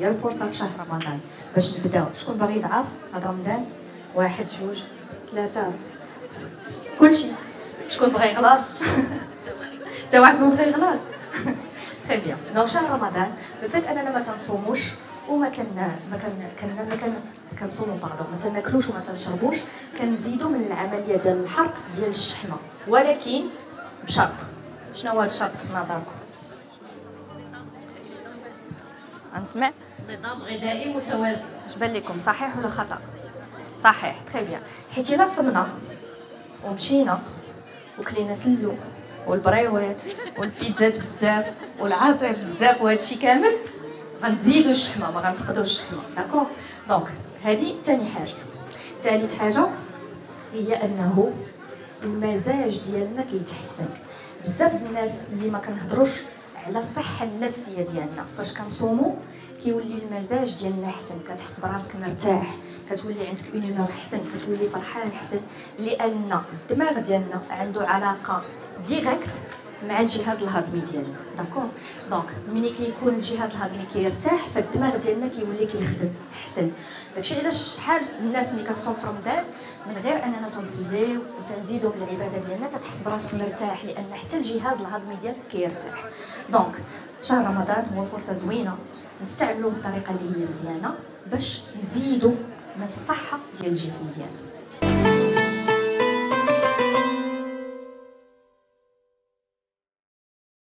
هي الفرصه في شهر رمضان باش نبداو. شكون باغي يضعف هذا رمضان؟ 1 2 3 كلشي. شكون بغى يغلط؟ حتى واحد ما بغى يغلط. تري بيان. دونك شهر رمضان بفات اننا ما تنصوموش وما كنصوموا باردون، ما تناكلوش وما تنشربوش، كنزيدوا من العمليه ديال الحرق ديال الشحمه، ولكن بشرط. شنو هو هذا الشرط في نظركم؟ غنسمع نظام غذائي متوازن. اش بان لكم، صحيح ولا خطا؟ صحيح. تري بيان. حيت الا صمنا ومشينا وكلينا سلو والبريوات والبيتزات بزاف والعصير بزاف وهادشي كامل، غنزيدو الشحمه، ما غنفقدوش الشحمه. داكوغ. دونك هادي ثاني حاجه. ثالث حاجه هي انه المزاج ديالنا كيتحسن. بزاف الناس اللي ما كنهضروش على الصحه النفسيه ديالنا فاش كنصوموا كيولي المزاج ديالنا احسن، كتحس براسك مرتاح، كتولي عندك اون هومور احسن، كتولي فرحان احسن، لان الدماغ ديالنا عنده علاقه ديريكت مع الجهاز الهضمي ديالنا. داكوغ. دونك ملي كيكون الجهاز الهضمي كيرتاح فالدماغ ديالنا كيولي كيخدم احسن. داكشي علاش شحال الناس ملي كتصوم في رمضان من غير اننا تنصليو وتنزيدو من العباده ديالنا تتحس براسك مرتاح، لان حتى الجهاز الهضمي ديالك كيرتاح. دونك شهر رمضان هو فرصه زوينه نستعملوه بالطريقه اللي هي مزيانه باش نزيدو من الصحه ديال الجسم ديالنا.